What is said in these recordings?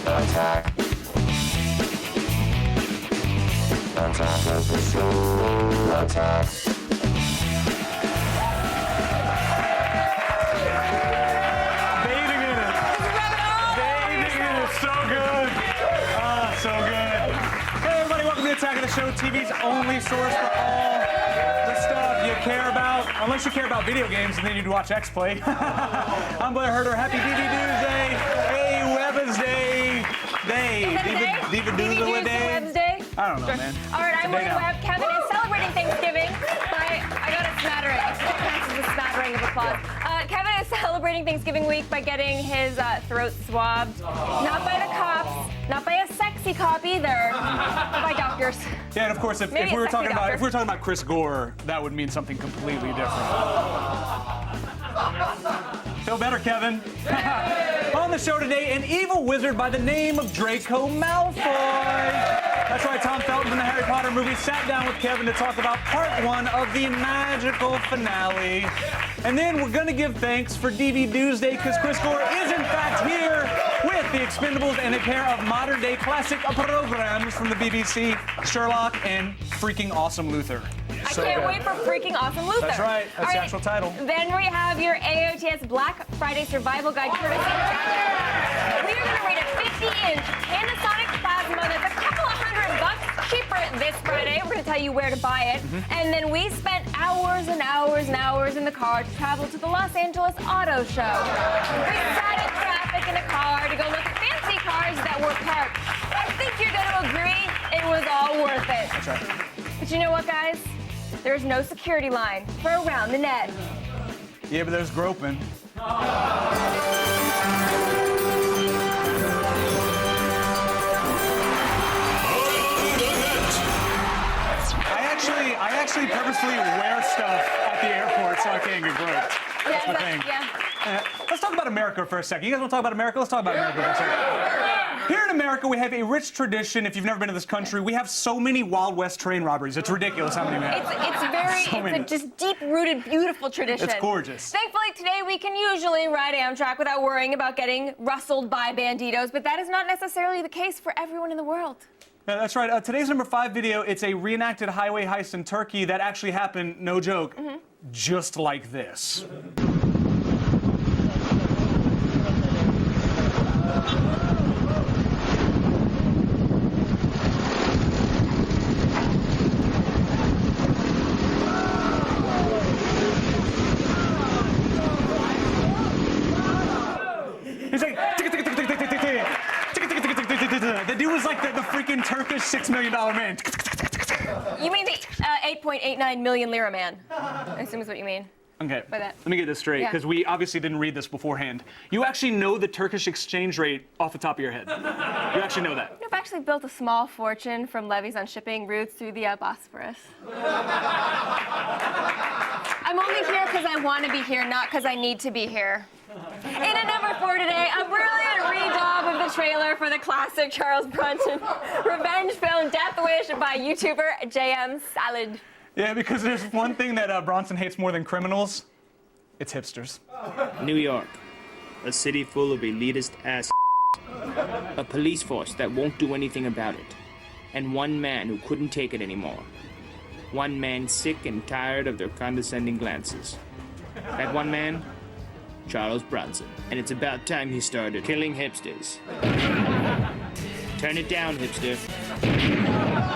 Attack. Attack of the show. Attack. Bathing in it. Bathing in it. So good. Ah, so good. Hey, everybody, welcome to Attack of the Show, TV's only source for all the stuff you care about. Unless you care about video games, and then you'd watch X-Play. I'm Blair Herter. Happy DV Tuesday. Hey, Wednesday. Diva Doozle Day. Wednesday. I don't know, man. All right, I'm Today Maureen now. Webb. Kevin is celebrating Thanksgiving by, I got a smattering. That counts as a smattering of applause. Kevin is celebrating Thanksgiving week by getting his throat swabbed. Not by the cops, not by a sexy cop either, but by doctors. Yeah, and of course, if Maybe we a were sexy talking doctor. about Chris Gore, that would mean something completely different. Feel better, Kevin. On the show today, an evil wizard by the name of Draco Malfoy. That's right, Tom Felton from the Harry Potter movie sat down with Kevin to talk about part one of the magical finale. And then we're gonna give thanks for DV Tuesday because Chris Gore is in fact here with The Expendables and a pair of modern day classic programs from the BBC, Sherlock and freaking awesome Luther. I can't wait for freaking awesome Luther. That's right. That's All the actual title. Then we have your AOTS Black Friday Survival Guide courtesy of Jack. We are going to rate a 50-inch Panasonic Plasma that's a couple of $100 cheaper this Friday. We're going to tell you where to buy it. And then we spent hours and hours and hours in the car to travel to the Los Angeles Auto Show. We sat in traffic in a car to go look at fancy cars that were parked. I think you're going to agree it was all worth it. That's right. But you know what, guys? There's no security line for around the net. Yeah, but there's groping. I actually purposely wear stuff at the airport so I can't get groped. That's my thing. Let's talk about America for a second. You guys want to talk about America? Let's talk about America for a second. Here in America, we have a rich tradition. If you've never been to this country, we have so many Wild West train robberies. It's ridiculous how many we have. It's a just deep-rooted, beautiful tradition. It's gorgeous. Thankfully, today we can usually ride Amtrak without worrying about getting rustled by banditos, but that is not necessarily the case for everyone in the world. Yeah, that's right. Today's number 5 video, it's a reenacted highway heist in Turkey that actually happened, no joke, just like this. He's like, the dude was like the freaking Turkish $6 million man. You mean the 8.89 million lira man, I assume is what you mean. Okay, By that. let me get this straight, Yeah. because we obviously didn't read this beforehand. You actually know the Turkish exchange rate off the top of your head. You actually know that. I've actually built a small fortune from levies on shipping routes through the Bosphorus. I'm only here because I want to be here, not because I need to be here. In at number 4 today, a brilliant redub of the trailer for the classic Charles Bronson revenge film Death Wish by YouTuber JM Salad. Yeah, because there's one thing that Bronson hates more than criminals. It's hipsters. New York, a city full of elitist ass, a police force that won't do anything about it, and one man who couldn't take it anymore. One man sick and tired of their condescending glances. That one man? Charles Bronson. And it's about time he started killing hipsters. Turn it down, hipster.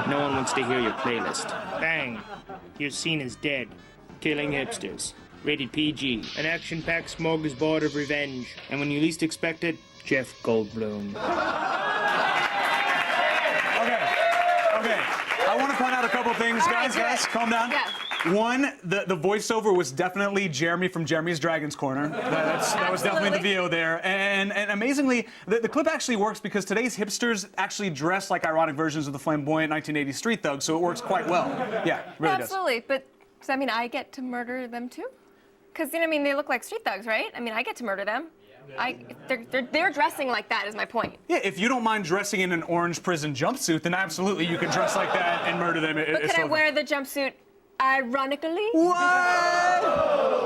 No one wants to hear your playlist. Bang. Your scene is dead. Killing hipsters. Rated PG. An action-packed smorgasbord of revenge. And when you least expect it, Jeff Goldblum. Okay. I want to point out a couple things, guys. Calm down. Yeah. One, the voiceover was definitely Jeremy from Jeremy's Dragon's Corner. That was definitely the video there. And amazingly, the clip actually works because today's hipsters actually dress like ironic versions of the flamboyant 1980s street thugs, so it works quite well. Yeah, it really does. Absolutely, but does that mean I get to murder them too? Because, they look like street thugs, right? I get to murder them. They're dressing like that is my point. Yeah, if you don't mind dressing in an orange prison jumpsuit, then absolutely you can dress like that and murder them. But can I wear the jumpsuit ironically? What?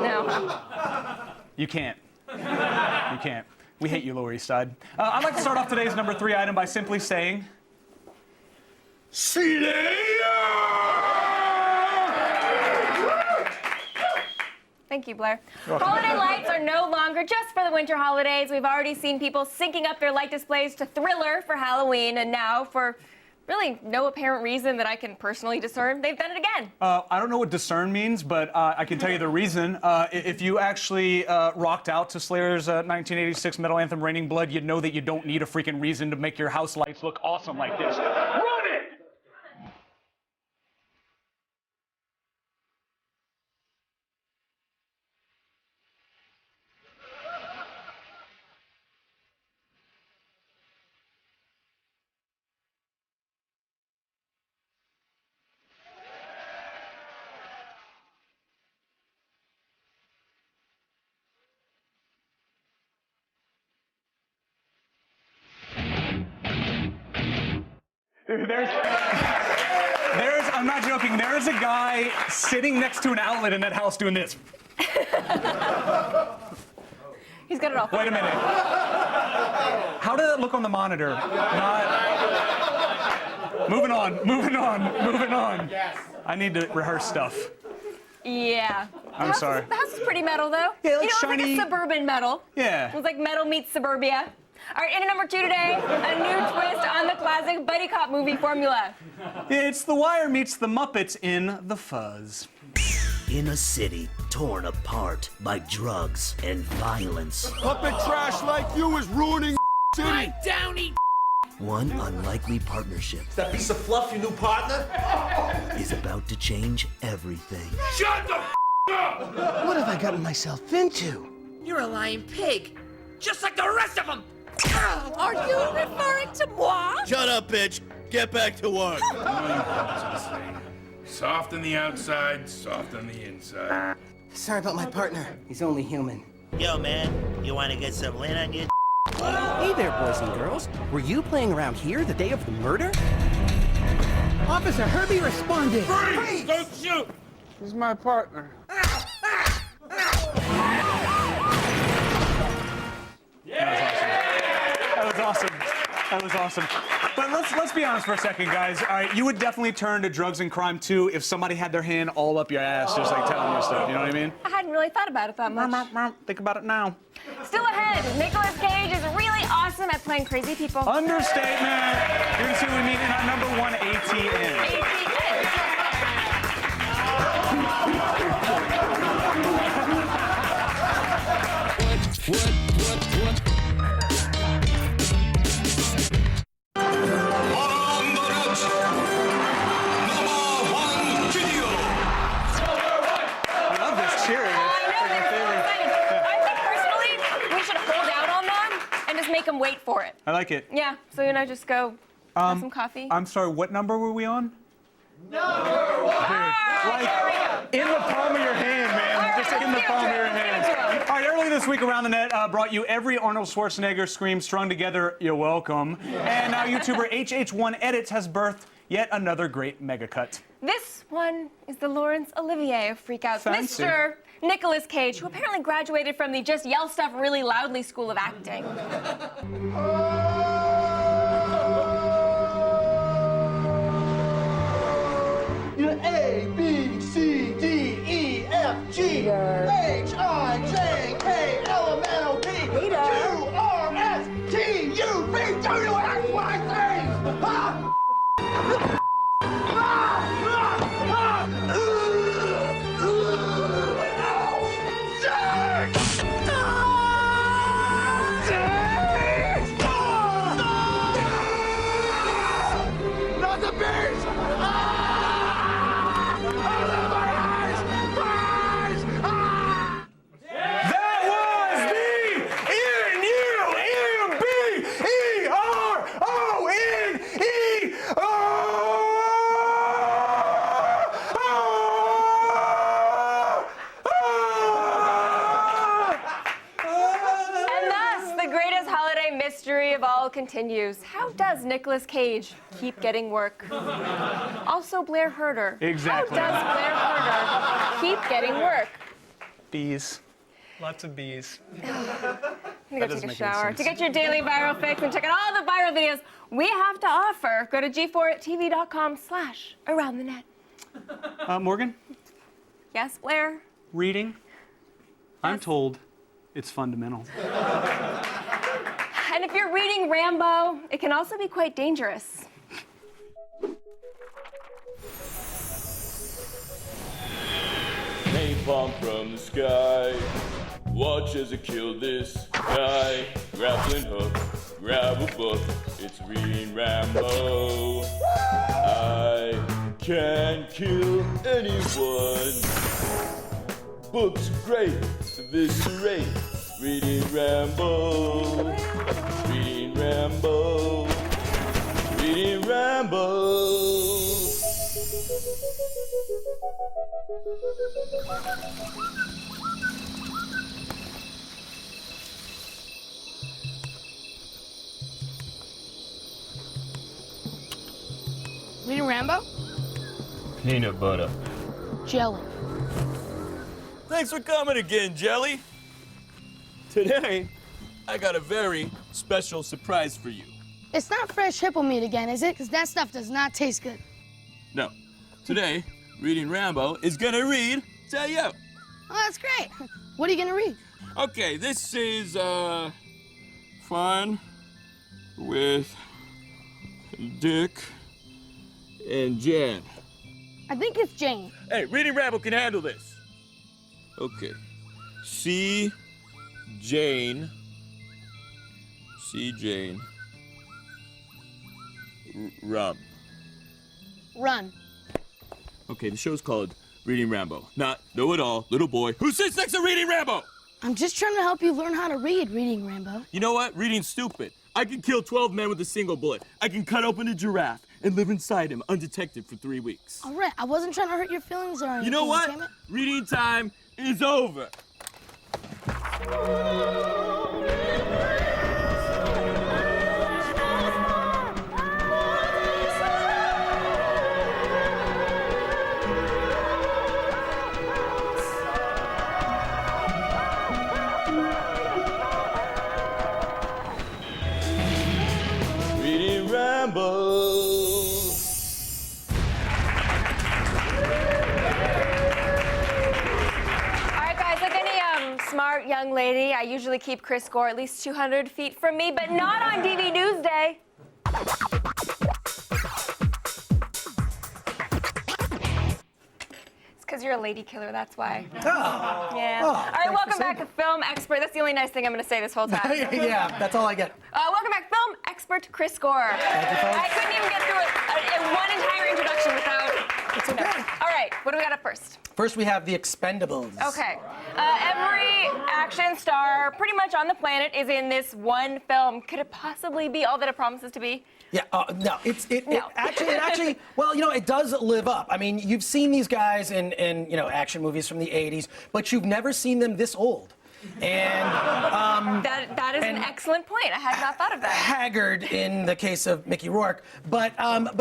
No. You can't. You can't. We hate you, Lower East Side. I'd like to start off today's number 3 item by simply saying, Thank you, Blair. Holiday lights are no longer just for the winter holidays. We've already seen people syncing up their light displays to Thriller for Halloween, and now, for really no apparent reason that I can personally discern, they've done it again. I don't know what discern means, but I can tell you the reason. If you actually rocked out to Slayer's 1986 metal anthem, Raining Blood, you'd know that you don't need a freaking reason to make your house lights look awesome like this. Run it! I'm not joking, there is a guy sitting next to an outlet in that house doing this. He's got it all. Wait a minute. How did it look on the monitor? Moving on. Yes. I need to rehearse stuff. Yeah. I'm sorry. The house is pretty metal, though. Yeah, it's shiny. like a suburban metal. Yeah. It was like metal meets suburbia. All right, in number 2 today, a new twist on the classic buddy cop movie formula. It's The Wire meets The Muppets in The Fuzz. In a city torn apart by drugs and violence, Puppet trash like you is ruining city. right, Downey. One unlikely partnership That piece of fluff, your new partner? is about to change everything. Shut the up! What have I gotten myself into? You're a lying pig, just like the rest of them. Are you referring to moi? Shut up, bitch. Get back to work. Soft on the outside, soft on the inside. Sorry about my partner. He's only human. Yo, man, you want to get some lint on your Hey there, boys and girls. Were you playing around here the day of the murder? Officer Herbie responded. Freeze! Don't shoot! He's my partner. That was awesome. But let's be honest for a second, guys. All right, you would definitely turn to drugs and crime too if somebody had their hand all up your ass, just like telling you stuff. You know what I mean? I hadn't really thought about it that much. Think about it now. Still ahead, Nicolas Cage is really awesome at playing crazy people. Understatement. You're gonna see what we mean in our number 1 ATN. I love this cheering. I think personally, we should hold out on them and just make them wait for it. I like it. Yeah, so just go have some coffee. I'm sorry, what number were we on? There we go. In the palm of your hand, man. All right, Just in the let's palm of give it your to him. hand. All right, earlier this week, Around the Net brought you every Arnold Schwarzenegger scream strung together. You're welcome. And now YouTuber HH1 Edits has birthed yet another great mega cut. This one is the Laurence Olivier of Freakouts. Fancy. Mr. Nicolas Cage, who apparently graduated from the Just Yell Stuff Really Loudly School of Acting. A, B, C, D, E, F, G, H, I, J, K, L, M, N, O, P, Q, R, S, T, U, V, W, X, Y, Z! Ah! Not the beast! That was And thus, the greatest holiday mystery of all continues. How does Nicolas Cage keep getting work? Also, Blair Herter. Exactly. How does Blair Herter keep getting work? Bees. Lots of bees. I'm gonna go doesn't take a make any shower. sense. To get your daily viral fix and check out all the viral videos we have to offer, go to g4tv.com/aroundthenet. Morgan, Yes, Blair? reading. I'm told it's fundamental. And if you're reading Rambo, it can also be quite dangerous. Napalm from the sky. Watch as I kill this guy. Grappling hook, grab a book. It's reading Rambo. I can kill anyone. Books great, eviscerate. Reading Rambo. Reading Rambo. Reading Rambo. Reading Rambo? Peanut butter. Jelly. Thanks for coming again, Jelly. Today, I got a very special surprise for you. It's not fresh hippo meat again, is it? Because that stuff does not taste good. No. Today, Reading Rambo is gonna read to you. Oh, that's great. What are you gonna read? Okay, this is, fun with Dick and Jan. I think it's Jane. Hey, Reading Rambo can handle this. Okay. See Jane. Run. Run. Okay, the show's called Reading Rambo. Not know-it-all little boy who sits next to Reading Rambo. I'm just trying to help you learn how to read, Reading Rambo. You know what? Reading's stupid. I can kill 12 men with a single bullet. I can cut open a giraffe and live inside him undetected for 3 weeks. All right, I wasn't trying to hurt your feelings or anything. You know what? Damn it. Reading time is over. Reading Rambo. Smart young lady. I usually keep Chris Gore at least 200 feet from me, but not on DV Newsday. It's because you're a lady killer, that's why. Oh. Yeah. Oh, all right, welcome back to Film Expert. That's the only nice thing I'm going to say this whole time. Yeah, that's all I get. Welcome back, Film Expert Chris Gore. Thank you, folks. I couldn't even get through one entire introduction without... It's okay. All right, what do we got up first? First, we have The Expendables. Okay. Every action star pretty much on the planet is in this one film. Could it possibly be all that it promises to be? Yeah, no, it No. actually, well, you know, it does live up. I mean, you've seen these guys in you know, action movies from the 80s, but you've never seen them this old. And that is an excellent point. I had not thought of that. haggard in the case of Mickey Rourke, but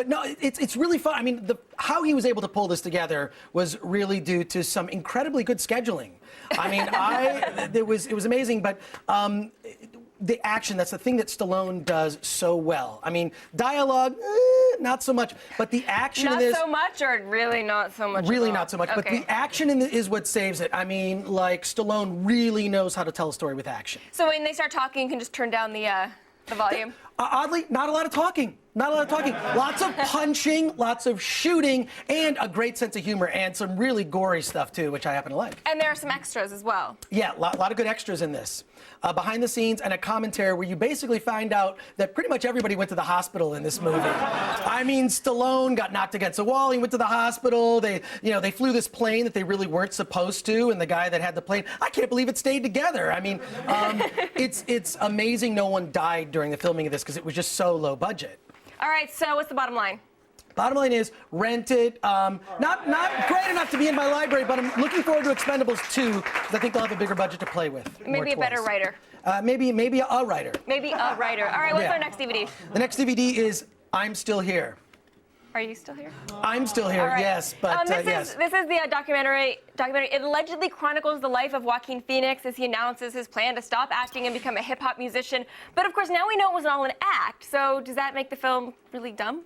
no, it's really fun. I mean, how he was able to pull this together was really due to some incredibly good scheduling. I mean, it was amazing, but the action, that's the thing that Stallone does so well. I mean, dialogue, not so much, but the action in this... Not so much, or really not so much? Really not so much, but Okay. the action in is what saves it. I mean, like, Stallone really knows how to tell a story with action. So when they start talking, you can just turn down the volume? Oddly, not a lot of talking. Not a lot of talking. Lots of punching, lots of shooting, and a great sense of humor, and some really gory stuff, too, which I happen to like. And there are some extras as well. Yeah, a lot of good extras in this. Behind the scenes and a commentary where you basically find out that pretty much everybody went to the hospital in this movie. I mean, Stallone got knocked against a wall. He went to the hospital. They flew this plane that they really weren't supposed to, and the guy that had the plane, I can't believe it stayed together. I mean, it's amazing no one died during the filming of this because it was just so low budget. All right, so what's the bottom line? Bottom line is, rent it. Not great enough to be in my library, but I'm looking forward to Expendables 2 because I think they'll have a bigger budget to play with. Maybe a better writer. Maybe a writer. Maybe a writer. All right, what's Yeah. our next DVD? The next DVD is I'm Still Here. Are you still here? I'm still here, All right. yes, but this yes. is the documentary documentary. It allegedly chronicles the life of Joaquin Phoenix as he announces his plan to stop acting and become a hip-hop musician. But of course, now we know it was all an act. So does that make the film really dumb?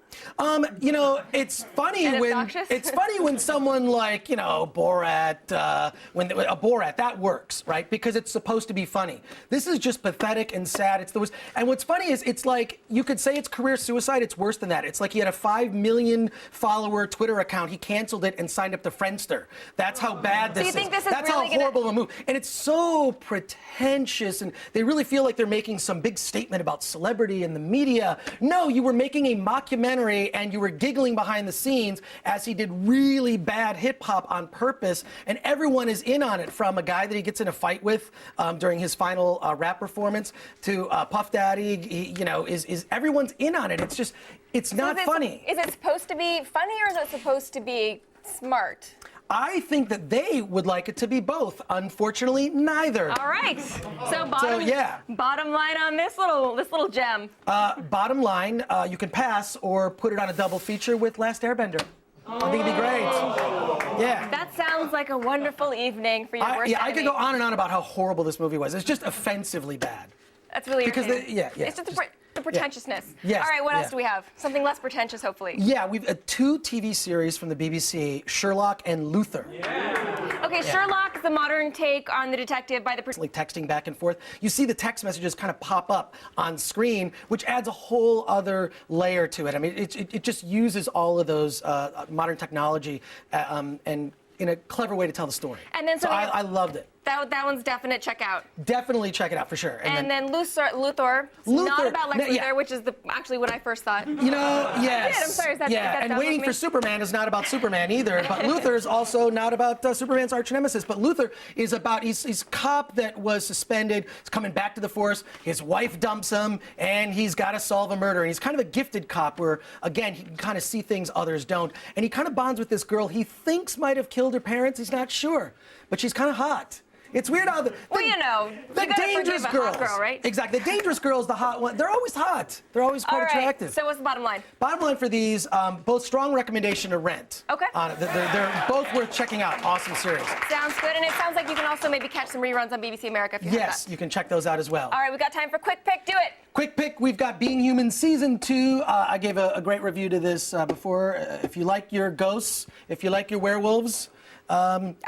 You know, it's funny And when obnoxious? it's funny when someone like, you know, Borat, when a Borat, that works, right? Because it's supposed to be funny. This is just pathetic and sad. It's the worst. And what's funny is it's like you could say it's career suicide. It's worse than that. It's like he had a 5 million follower Twitter account. He canceled it and signed up to Friendster. That's how bad this you is. think this is That's really how horrible a move. And it's so pretentious, and they really feel like they're making some big statement about celebrity and the media. No, you were making a mockumentary and you were giggling behind the scenes as he did really bad hip hop on purpose, and everyone is in on it, from a guy that he gets in a fight with during his final rap performance to Puff Daddy. You know, is everyone's in on it. It's just, it's not funny. Is it supposed to be funny, or is it supposed to be smart? I think that they would like it to be both. Unfortunately, neither. All right. So bottom line on this little gem. Bottom line, you can pass or put it on a double feature with Last Airbender. I think it'd be great. Yeah. That sounds like a wonderful evening for your worst I could enemy. go on and on about how horrible this movie was. It's just offensively bad. That's really Because irritating. yeah. It's just the pretentiousness. Yes, All right, what else yeah. do we have? Something less pretentious, hopefully. Yeah, we've 2 TV series from the BBC, Sherlock and Luther. Okay, Sherlock is the modern take on the detective by the Like texting back and forth. You see the text messages kind of pop up on screen, which adds a whole other layer to it. I mean, it just uses all of those modern technology and in a clever way to tell the story. And then so I loved it. That one's definite check out. Definitely check it out for sure. And then Luthor, not about Lex Luthor, which is actually what I first thought. You know, yes. I'm sorry, is that and dumb Waiting of for me? Superman is not about Superman either. But Luther is also not about Superman's arch nemesis. But Luther is about he's a cop that was suspended. He's coming back to the force. His wife dumps him, and he's got to solve a murder. And he's kind of a gifted cop where, again, he can kind of see things others don't. And he kind of bonds with this girl he thinks might have killed her parents. He's not sure, but she's kind of hot. It's weird how the dangerous girls, girl, right? Exactly. The dangerous girls, the hot one, they're always hot. They're always quite attractive. So what's the bottom line? Bottom line for these, both strong recommendation to rent. Okay. They're both worth checking out. Awesome series. Sounds good, and it sounds like you can also maybe catch some reruns on BBC America if you have Yes, that. you can check those out as well. All right, we got time for Quick Pick. Do it. Quick pick, we've got Being Human Season 2. I gave a great review to this before. If you like your ghosts, if you like your werewolves,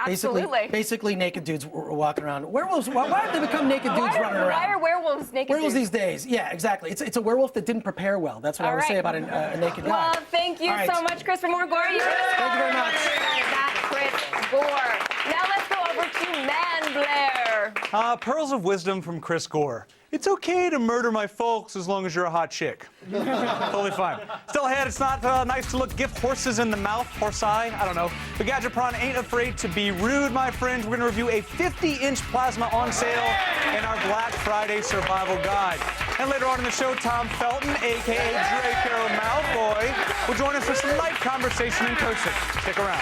basically naked dudes walking around. Werewolves, why have they become naked dudes running around? Why are werewolves naked Werewolves dudes? these days, yeah, exactly. It's a werewolf that didn't prepare well. That's what I would say about a naked guy. Well, thank you so much, Chris. For more gore, Thank you very much. That Chris Gore. Now let's go over to Man Blair. Pearls of wisdom from Chris Gore. It's okay to murder my folks as long as you're a hot chick. Totally fine. Still ahead, it's not nice to look gift horses in the mouth, horse eye, I don't know. But Gadgetron ain't afraid to be rude, my friends. We're going to review a 50-inch plasma on sale in our Black Friday survival guide. And later on in the show, Tom Felton, a.k.a. Draco Malfoy, will join us for some light conversation in person. Stick around.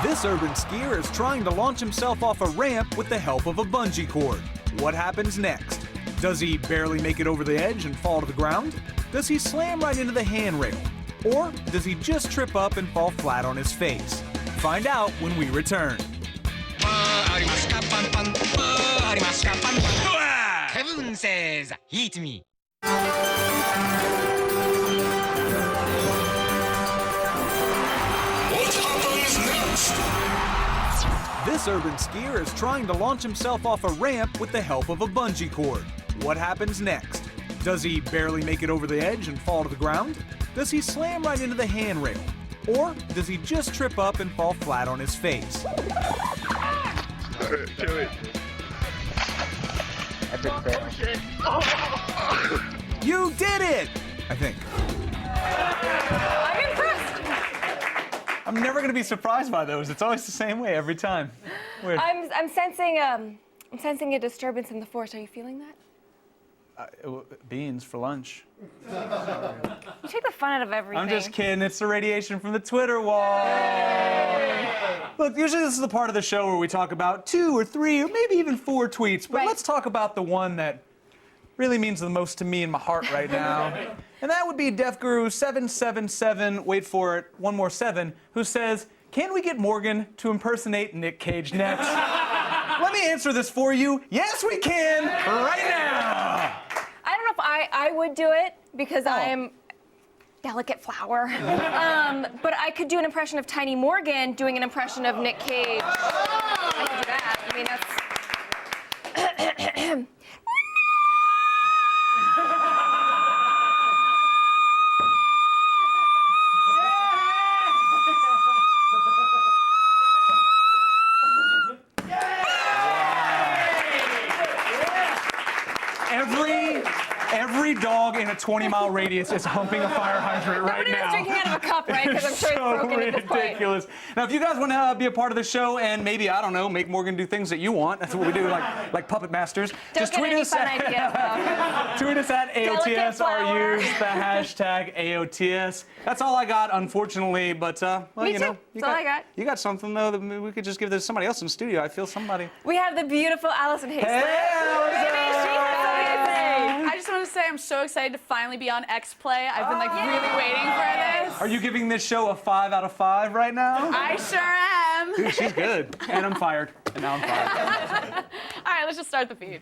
This urban skier is trying to launch himself off a ramp with the help of a bungee cord. What happens next? Does he barely make it over the edge and fall to the ground? Does he slam right into the handrail? Or does he just trip up and fall flat on his face? Find out when we return. Kevin says, eat me. This urban skier is trying to launch himself off a ramp with the help of a bungee cord. What happens next? Does he barely make it over the edge and fall to the ground? Does he slam right into the handrail? Or does he just trip up and fall flat on his face? You did it! I think. I'm impressed. I'm never going to be surprised by those. It's always the same way every time. Weird. I'm sensing a disturbance in the force. Are you feeling that? Beans for lunch. You take the fun out of everything. I'm just kidding. It's the radiation from the Twitter wall. Look, usually this is the part of the show where we talk about 2 or 3 or maybe even 4 tweets, but let's talk about the one that really means the most to me in my heart right now. And that would be Deaf Guru 777, wait for it, one more 7, who says, can we get Morgan to impersonate Nick Cage next? Let me answer this for you. Yes, we can, right now. I don't know if I would do it because I am delicate flower. But I could do an impression of Tiny Morgan doing an impression of Nick Cage. I could do that. I mean, that's... Every dog in a 20-mile radius is humping a fire hydrant right now. Nobody's drinking out of a cup, right? Because I'm sure it's broken at this point. Ridiculous. Now, if you guys want to be a part of the show and maybe, I don't know, make Morgan do things that you want, that's what we do, like puppet masters. Just tweet us at AOTSRUs, the hashtag AOTS. That's all I got, unfortunately, but well, Me you too. know, That's all I got. You got something though that maybe we could just give this to somebody else in the studio. I feel somebody. We have the beautiful Allison Hayslip. I just want to say I'm so excited to finally be on X-Play. I've been really waiting for this. Are you giving this show a 5 out of 5 right now? I sure am. Dude, she's good. And I'm fired. And now I'm fired. All right, let's just start the feed.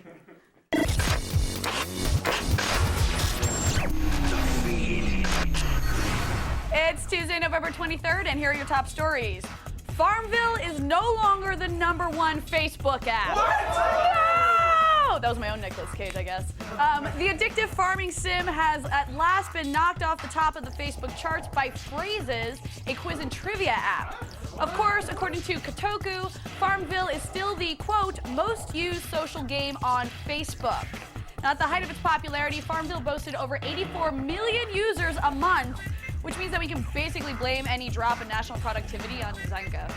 It's Tuesday, November 23rd, and here are your top stories. Farmville is no longer the #1 Facebook app. What? That was my own Nicolas Cage, I guess. The addictive farming sim has at last been knocked off the top of the Facebook charts by Phrases, a quiz and trivia app. Of course, according to Kotaku, Farmville is still the, quote, most used social game on Facebook. Now, at the height of its popularity, Farmville boasted over 84 million users a month, which means that we can basically blame any drop in national productivity on Zynga.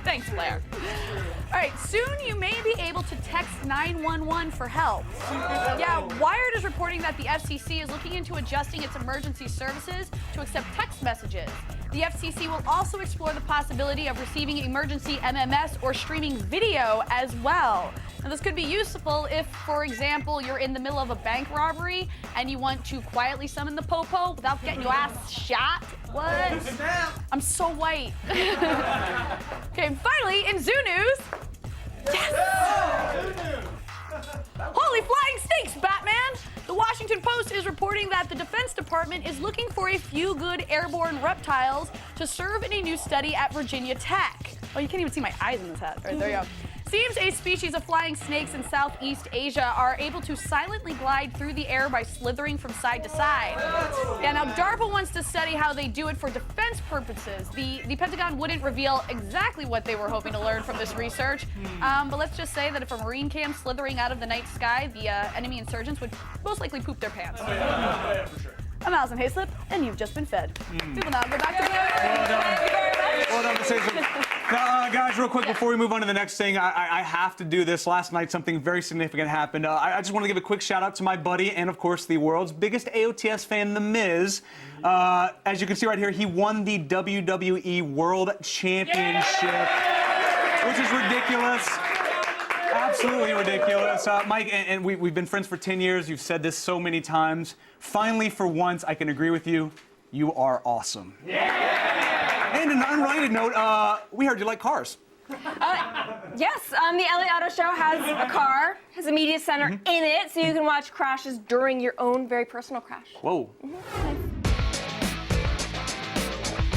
Thanks, Blair. All right, soon you may be able to text 911 for help. Yeah, Wired is reporting that the FCC is looking into adjusting its emergency services to accept text messages. The FCC will also explore the possibility of receiving emergency MMS or streaming video as well. Now, this could be useful if, for example, you're in the middle of a bank robbery and you want to quietly summon the popo without getting your ass shot. What? I'm so white. Okay, and finally, in Zoo News. Yes! Holy flying snakes, Batman! The Washington Post is reporting that the Defense Department is looking for a few good airborne reptiles to serve in a new study at Virginia Tech. Oh, you can't even see my eyes in this hat. All right, there you go. Seems a species of flying snakes in Southeast Asia are able to silently glide through the air by slithering from side to side. Yeah, now DARPA wants to study how they do it for defense purposes. The Pentagon wouldn't reveal exactly what they were hoping to learn from this research, but let's just say that if a Marine came slithering out of the night sky, the enemy insurgents would most likely poop their pants. I'm Allison Hayslip, and you've just been fed. We will now go back to Well done, Now, guys, real quick, before we move on to the next thing, I have to do this. Last night, something very significant happened. I just want to give a quick shout out to my buddy and, of course, the world's biggest AOTS fan, The Miz. As you can see right here, he won the WWE World Championship, which is ridiculous. Absolutely ridiculous. Mike, and we've been friends for 10 years. You've said this so many times. Finally, for once, I can agree with you. You are awesome. And on an unrelated note, we heard you like cars. Yes, the LA Auto Show has a car, has a media center in it, so you can watch crashes during your own very personal crash. Whoa.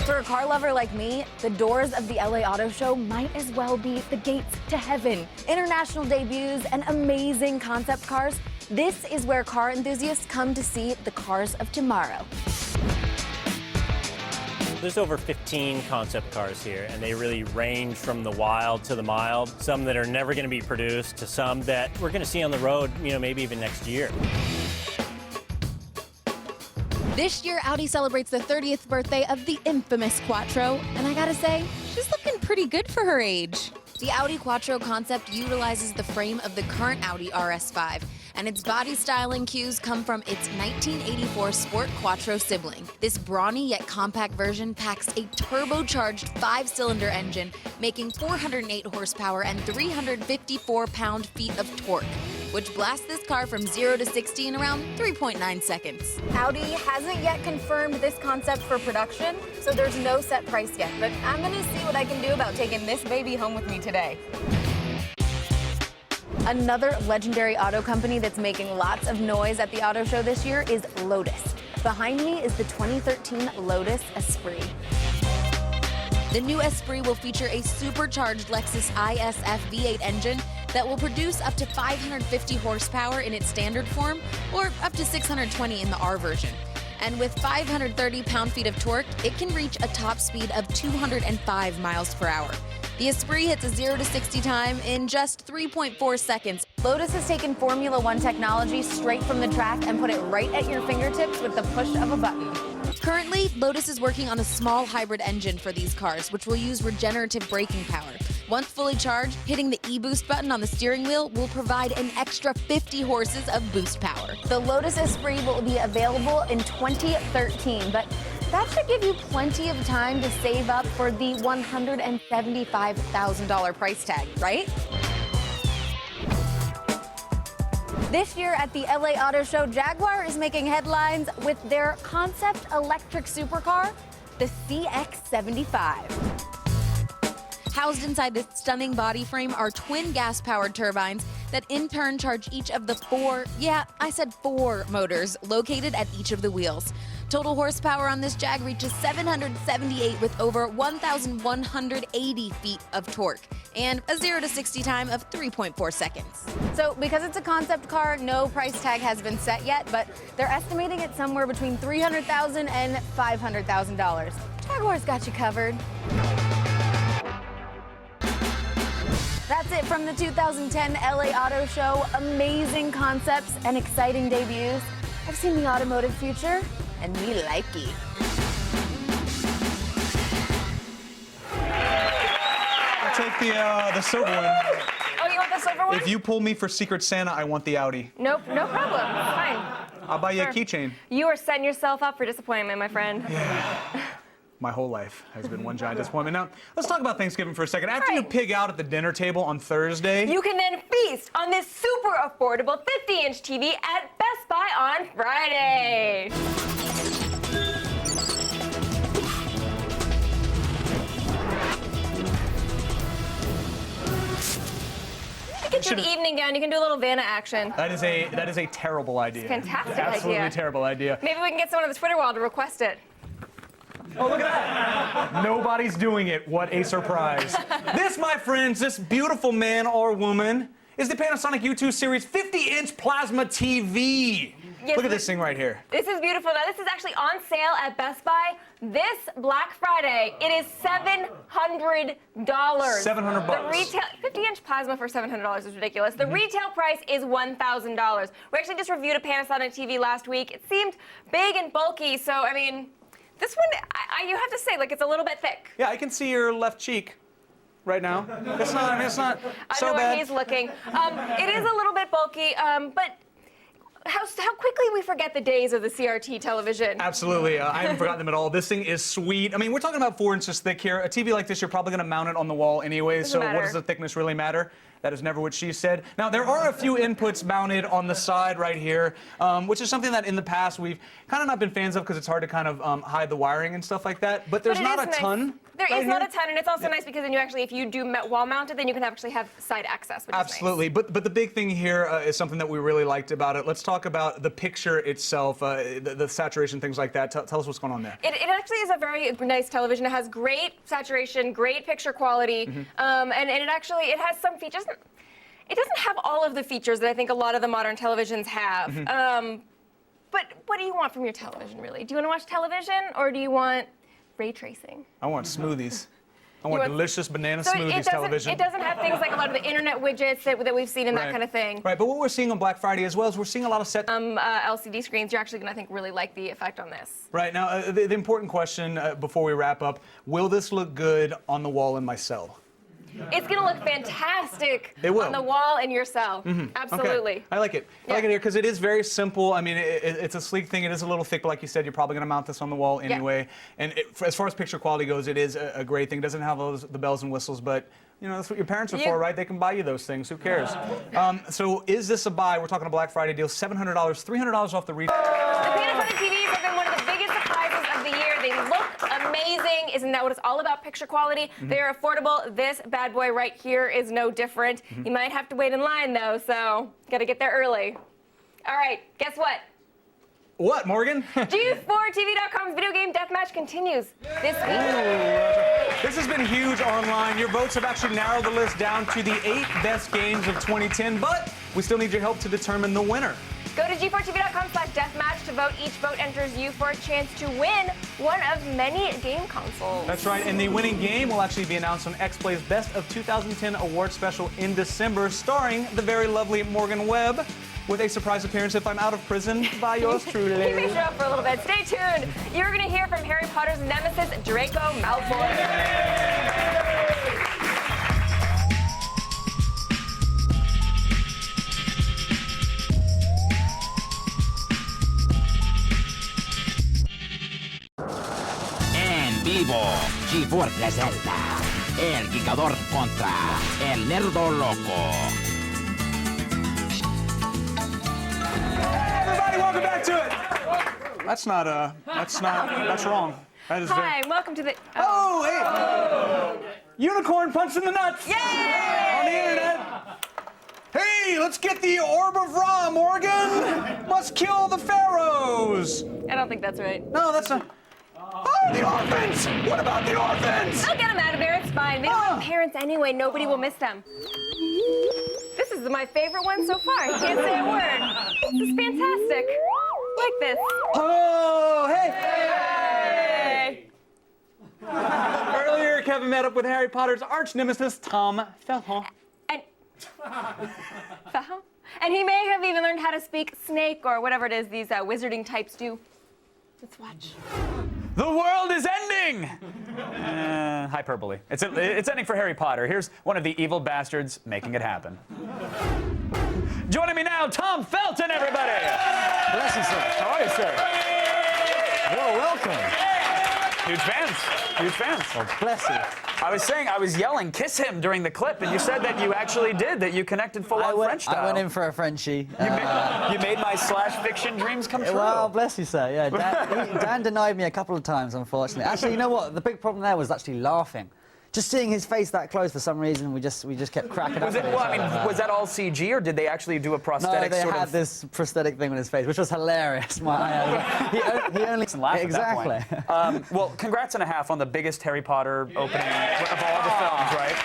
For a car lover like me, the doors of the LA Auto Show might as well be the gates to heaven. International debuts and amazing concept cars. This is where car enthusiasts come to see the cars of tomorrow. There's over 15 concept cars here, and they really range from the wild to the mild. Some that are never going to be produced to some that we're going to see on the road, maybe even next year. This year, Audi celebrates the 30th birthday of the infamous Quattro, and I gotta say, she's looking pretty good for her age. The Audi Quattro concept utilizes the frame of the current Audi RS5, and its body styling cues come from its 1984 Sport Quattro sibling. This brawny yet compact version packs a turbocharged 5-cylinder engine, making 408 horsepower and 354 pound-feet of torque. which blasts this car from 0 to 60 in around 3.9 seconds. Audi hasn't yet confirmed this concept for production, so there's no set price yet. But I'm gonna see what I can do about taking this baby home with me today. Another legendary auto company that's making lots of noise at the auto show this year is Lotus. Behind me is the 2013 Lotus Esprit. The new Esprit will feature a supercharged Lexus ISF V8 engine that will produce up to 550 horsepower in its standard form, or up to 620 in the R version. And with 530 pound-feet of torque, it can reach a top speed of 205 miles per hour. The Esprit hits a 0 to 60 time in just 3.4 seconds. Lotus has taken Formula One technology straight from the track and put it right at your fingertips with the push of a button. Currently, Lotus is working on a small hybrid engine for these cars, which will use regenerative braking power. Once fully charged, hitting the e-boost button on the steering wheel will provide an extra 50 horses of boost power. The Lotus Esprit will be available in 2013, but that should give you plenty of time to save up for the $175,000 price tag, right? This year at the LA Auto Show, Jaguar is making headlines with their concept electric supercar, the CX-75. Housed inside this stunning body frame are twin gas-powered turbines that in turn charge each of the four motors located at each of the wheels. Total horsepower on this Jag reaches 778 with over 1,180 feet of torque and a 0 to 60 time of 3.4 seconds. So because it's a concept car, no price tag has been set yet, but they're estimating it somewhere between $300,000 and $500,000. Jaguar's got you covered. That's it from the 2010 LA Auto Show. Amazing concepts and exciting debuts. I've seen the automotive future, and me like it. I'll take the silver one. Oh, you want the silver one? If you pull me for Secret Santa, I want the Audi. Nope, no problem. It's fine. I'll buy you Sure. a keychain. You are setting yourself up for disappointment, my friend. My whole life has been one giant disappointment. Now, let's talk about Thanksgiving for a second. After you pig out at the dinner table on Thursday, You can then feast on this super affordable 50-inch TV at Best Buy on Friday. Get your evening gown. You can do a little Vanna action. that is a terrible idea. Fantastic Absolutely idea. terrible idea. Maybe we can get someone on the Twitter wall to request it. Oh, look at that. Nobody's doing it. What a surprise. This, my friends, this beautiful man or woman is the Panasonic U2 Series 50-inch plasma TV. Yes, Look at this thing right here. This is beautiful. Now, this is actually on sale at Best Buy this Black Friday. It is $700. $700. The retail 50-inch plasma for $700 is ridiculous. The retail price is $1,000. We actually just reviewed a Panasonic TV last week. It seemed big and bulky, so I mean, this one, you have to say, like, it's a little bit thick. Yeah, I can see your left cheek right now. It's not so I know bad. where he's looking. It is a little bit bulky, but how quickly we forget the days of the CRT television. Absolutely. I haven't forgotten them at all. This thing is sweet. I mean, we're talking about 4 inches thick here. A TV like this, you're probably going to mount it on the wall anyway, Doesn't so matter. what does the thickness really matter? That is never what she said. Now, there are a few inputs mounted on the side right here, which is something that in the past we've kind of not been fans of because it's hard to kind of hide the wiring and stuff like that. But there's But it not is a nice. ton. There right is not here. a ton, and it's also nice because then you actually, if you do wall mounted, then you can actually have side access, which Absolutely, but the big thing here is something that we really liked about it. Let's talk about the picture itself, the saturation, things like that. Tell us what's going on there. is nice. It actually is a very nice television. It has great saturation, great picture quality, and it has some features. It doesn't have all of the features that I think a lot of the modern televisions have. But what do you want from your television, really? Do you want to watch television, or do you want ray tracing? I want smoothies. I want delicious banana So smoothies television. It doesn't have things like a lot of the internet widgets that we've seen and that Right. kind of thing. Right, but what we're seeing on Black Friday as well is we're seeing a lot of set. LCD screens. You're actually going to, I think, really like the effect on this. Right, now, the important question before we wrap up, will this look good on the wall in my cell? It's going to look fantastic It will. on the wall in your cell. Absolutely. Okay. I like it. I like it here because it is very simple. I mean, it's a sleek thing. It is a little thick, but like you said, you're probably going to mount this on the wall anyway. And as far as picture quality goes, it is a great thing. It doesn't have the bells and whistles, but you know, that's what your parents are for, right? They can buy you those things. Who cares? So is this a buy? We're talking a Black Friday deal, $700, $300 off the retail. The peanut butter TVs have been one of the biggest surprises of the year. They look amazing. Isn't that what it's all about? Picture quality. They're affordable. This bad boy right here is no different. You might have to wait in line, though, so got to get there early. All right, guess what? What, Morgan? G4TV.com's video game deathmatch continues this week. This has been huge online. Your votes have actually narrowed the list down to the 8 best games of 2010, but we still need your help to determine the winner. Go to G4TV.com/deathmatch to vote. Each vote enters you for a chance to win one of many game consoles. That's right, and the winning game will actually be announced on X-Play's Best of 2010 award special in December, starring the very lovely Morgan Webb, with a surprise appearance if I'm out of prison by yours truly. He may show up for a little bit. Stay tuned. You're going to hear from Harry Potter's nemesis, Draco Malfoy. En vivo, G4 presenta El Gigador contra El Nerdo Loco. Everybody, welcome back to it. That's wrong. That is Hi, welcome to the... hey! Unicorn punched in the nuts! Yay! On the internet. Hey, let's get the Orb of Ra, Morgan! Must kill the pharaohs! I don't think that's right. No, that's not... Oh, the orphans! What about the orphans? I'll get them out of there, it's fine. They don't have parents anyway, nobody will miss them. This is my favorite one so far. I can't say a word. This is fantastic. Like this. Oh, hey! Earlier, Kevin met up with Harry Potter's arch nemesis, Tom Felton. And he may have even learned how to speak snake or whatever it is these wizarding types do. Let's watch. The world is ending! Hyperbole. It's ending for Harry Potter. Here's one of the evil bastards making it happen. Joining me now, Tom Felton, everybody! Bless you, sir. How are you, sir? Well, welcome. Huge fans. Huge fans. Well, bless you. I was yelling, kiss him during the clip, and you said that you actually did, that you connected full-on French style. I went in for a Frenchie. You made my /fiction dreams come true. Well, bless you, sir. Yeah, Dan denied me a couple of times, unfortunately. Actually, you know what? The big problem there was actually laughing. Just seeing his face that close, for some reason, we just kept cracking up. Was that all CG, or did they actually do a prosthetic? No, they had this prosthetic thing on his face, which was hilarious. He only laughed exactly. At that point. Well, congrats and a half on the biggest Harry Potter opening of all the films, right?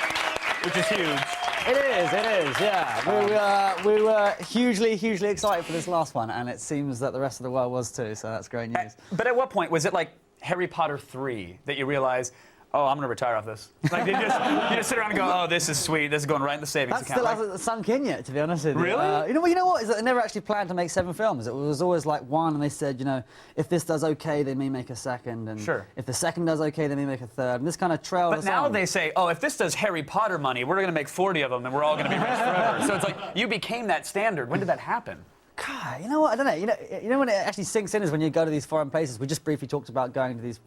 Which is huge. It is, yeah. We were hugely excited for this last one, and it seems that the rest of the world was too, so that's great news. But at what point, was it like Harry Potter 3 that you realized, oh, I'm going to retire off this? Like, you just sit around and go, oh, this is sweet. This is going right in the savings account. That still hasn't sunk in yet, to be honest with you. Really? You know what? Is that they never actually planned to make 7 films. It was always like 1, and they said, you know, if this does okay, they may make a second. And if the second does okay, they may make a third. And this kind of trailed us on. But now they say, oh, if this does Harry Potter money, we're going to make 40 of them, and we're all going to be rich forever. So it's like, you became that standard. When did that happen? God, you know what? I don't know. You know when it actually sinks in is when you go to these foreign places. We just briefly talked about going to these.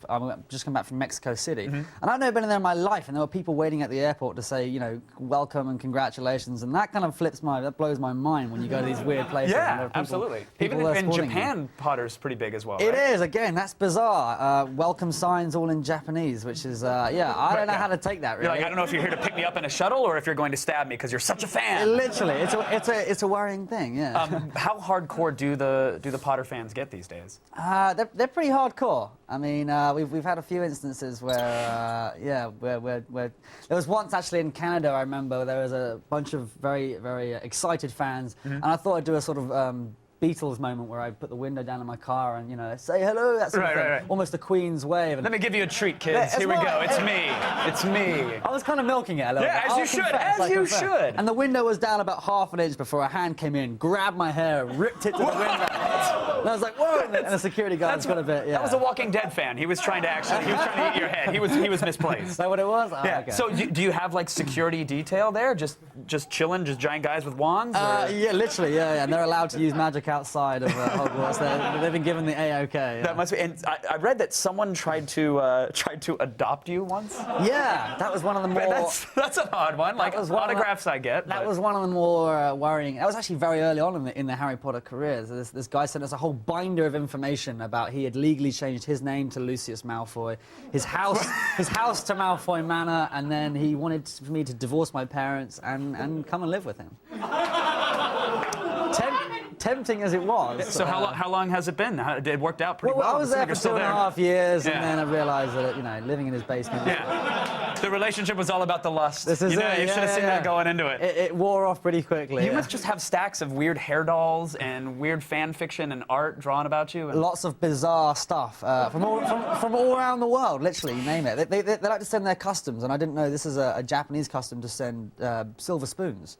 Just come back from Mexico City, and I've never been in there in my life. And there were people waiting at the airport to say, you know, welcome and congratulations. And that kind of that blows my mind when you go to these weird places. Yeah, absolutely. Even in Japan, Potter's pretty big as well. It is. Again, that's bizarre. Welcome signs all in Japanese, which is I don't know how to take that. Really. You're like, I don't know if you're here to pick me up in a shuttle or if you're going to stab me because you're such a fan. Literally, it's a worrying thing. Yeah. How hardcore do the Potter fans get these days? They're pretty hardcore. I mean, we've had a few instances where there was once actually in Canada. I remember there was a bunch of very excited fans, and I thought I'd do a sort of Beatles moment where I put the window down in my car and, you know, say hello, that sort of thing. Right. Almost a Queen's wave. And let me give you a treat, kids. Here we go. It's me. It's me. I was kind of milking it a little bit. Yeah, as you should. As you should. And the window was down about half an inch before a hand came in, grabbed my hair, ripped it to the window. And I was like, whoa! And the security guard's got a bit. Yeah. That was a Walking Dead fan. He was trying to eat your head. He was misplaced. Is that what it was? Oh, yeah. Okay. So do you have like security detail there? Just chilling, just giant guys with wands? Yeah, literally. Yeah. And they're allowed to use magic outside of Hogwarts. They've been given the A-OK. Yeah. That must be. And I read that someone tried to adopt you once. Yeah, that was one of the more. That's an odd one. Like autographs I get. That was one of the more worrying. That was actually very early on in the Harry Potter career. So this guy sent us a whole binder of information about he had legally changed his name to Lucius Malfoy, his house to Malfoy Manor, and then he wanted for me to divorce my parents and come and live with him. Tempting as it was. So how long has it been? It worked out pretty well. I was there for 2.5 years, Yeah. and then I realized that living in his basement. Yeah. The relationship was all about the lust. This is you it. should have seen that going into it. It wore off pretty quickly. You must just have stacks of weird hair dolls and weird fan fiction and art drawn about you. Lots of bizarre stuff from all around the world, literally, you name it. They like to send their customs, and I didn't know this is a Japanese custom to send silver spoons.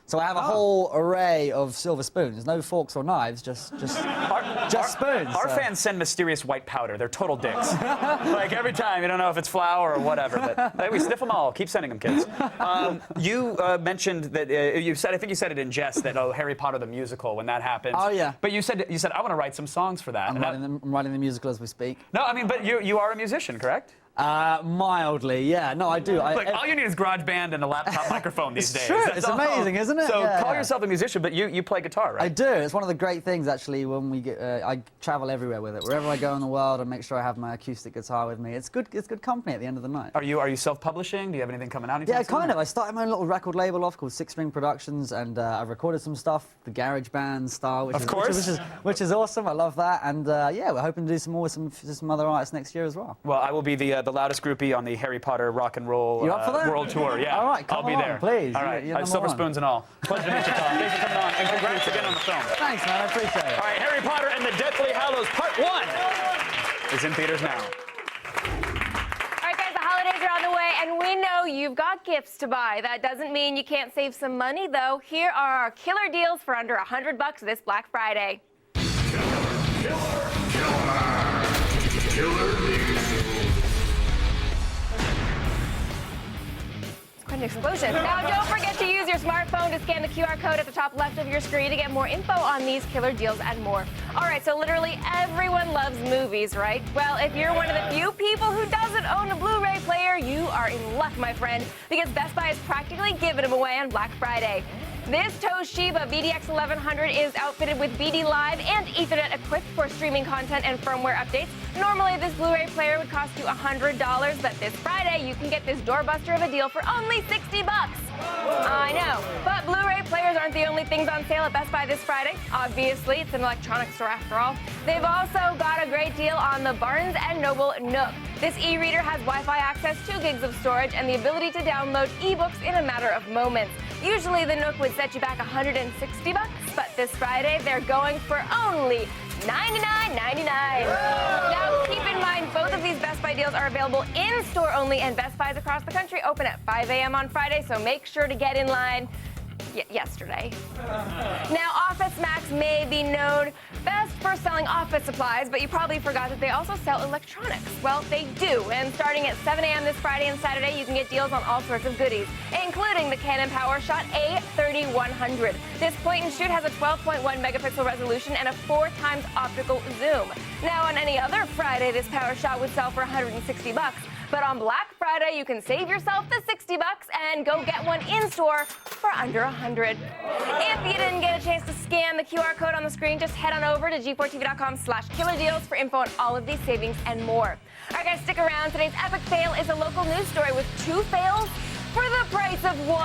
So I have a whole array of silver spoons. No forks or knives, just spoons. Our fans send mysterious white powder. They're total dicks. Like every time, you don't know if it's flour or whatever. But we sniff them all. Keep sending them, kids. You mentioned that I think you said it in jest that Harry Potter the musical when that happened. Oh yeah. But you said I want to write some songs for that. I'm writing the musical as we speak. No, I mean, but you are a musician, correct? Mildly, yeah. No, I do. Look, all you need is GarageBand and a laptop microphone these days. True. It's amazing, isn't it? So call yourself a musician, but you play guitar, right? I do. It's one of the great things, actually, when we get. I travel everywhere with it. Wherever I go in the world, I make sure I have my acoustic guitar with me. It's good company at the end of the night. Are you self-publishing? Do you have anything coming out anytime Yeah, soon? kind of. I started my own little record label off called Six String Productions, and I've recorded some stuff, the GarageBand style, which is awesome. I love that, and yeah, we're hoping to do some more with some other artists next year as well. Well, I will be the loudest groupie on the Harry Potter rock and roll world tour. Yeah, all right, I'll be there. Please. All right, you're silver spoons and all. Pleasure to meet you, Tom. Thanks for coming on, and congrats again on the film. Thanks, man. I appreciate it. All right, Harry Potter and the Deathly Hallows Part 1 is in theaters now. All right, guys, the holidays are on the way, and we know you've got gifts to buy. That doesn't mean you can't save some money, though. Here are our killer deals for under $100 this Black Friday. Killer Quite an explosion. Now, don't forget to use your smartphone to scan the QR code at the top left of your screen to get more info on these killer deals and more. All right, so literally everyone loves movies, right? Well, if you're one of the few people who doesn't own a Blu-ray player, you are in luck, my friend, because Best Buy is practically giving them away on Black Friday. This Toshiba VDX 1100 is outfitted with BD Live and Ethernet equipped for streaming content and firmware updates. Normally, this Blu-ray player would cost you $100, but this Friday, you can get this doorbuster of a deal for only $60. I know, but Blu-ray players aren't the only things on sale at Best Buy this Friday. Obviously, it's an electronics store after all. They've also got a great deal on the Barnes & Noble Nook. This e-reader has Wi-Fi access, 2 gigs of storage, and the ability to download ebooks in a matter of moments. Usually, the Nook would set you back $160, but this Friday, they're going for only $99.99. Now, keep in mind, both of these Best Buy deals are available in-store only, and Best Buys across the country open at 5 a.m. on Friday, so make sure to get in line yesterday. Now, Office Max may be known best for selling office supplies, but you probably forgot that they also sell electronics. Well, they do, and starting at 7 a.m. this Friday and Saturday, you can get deals on all sorts of goodies, including the Canon PowerShot A3100. This point-and-shoot has a 12.1 megapixel resolution and a 4x optical zoom. Now, on any other Friday, this PowerShot would sell for $160. But on Black Friday, you can save yourself the $60 and go get one in-store for under $100. If you didn't get a chance to scan the QR code on the screen, just head on over to g4tv.com/killerdeals for info on all of these savings and more. All right, guys, stick around. Today's epic fail is a local news story with 2 fails for the price of 1.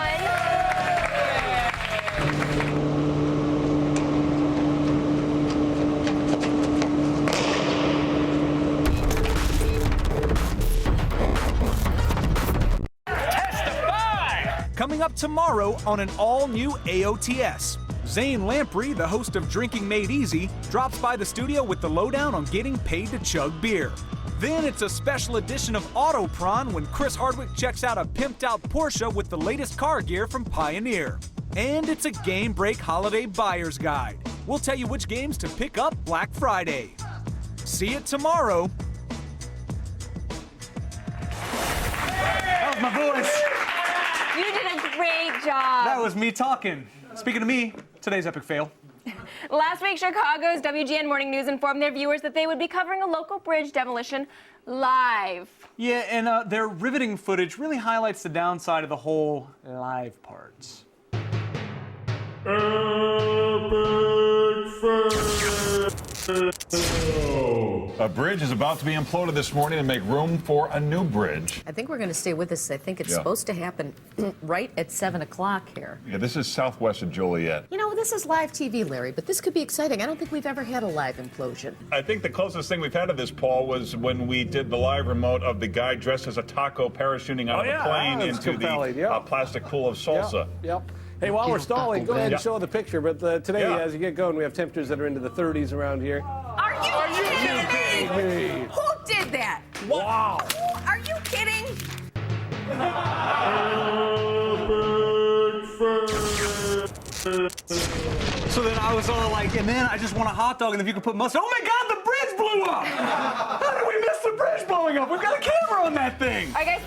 Coming up tomorrow on an all-new AOTS. Zane Lamprey, the host of Drinking Made Easy, drops by the studio with the lowdown on getting paid to chug beer. Then it's a special edition of Autopron when Chris Hardwick checks out a pimped-out Porsche with the latest car gear from Pioneer. And it's a Game Break Holiday Buyer's Guide. we'll tell you which games to pick up Black Friday. See it tomorrow. That was my voice. You did a great job. That was me talking. Speaking of me, today's epic fail. Last week, Chicago's WGN Morning News informed their viewers that they would be covering a local bridge demolition live. Yeah, and their riveting footage really highlights the downside of the whole live parts. A bridge is about to be imploded this morning to make room for a new bridge. I think we're going to stay with this. I think it's supposed to happen right at 7 o'clock here. Yeah, this is southwest of Joliet. You know, this is live TV, Larry, but this could be exciting. I don't think we've ever had a live implosion. I think the closest thing we've had to this, Paul, was when we did the live remote of the guy dressed as a taco parachuting out of the plane into the plastic pool of salsa. Yep. Hey, while we're stalling, go ahead and show the picture. But today, as you get going, we have temperatures that are into the 30s around here. Are you kidding me? Who did that? Wow. Are you kidding? So then I was all like, and then I just want a hot dog, and if you could put mustard. Oh my God, the bridge blew up! How did we miss the bridge blowing up? We've got a camera on that thing. All right, guys,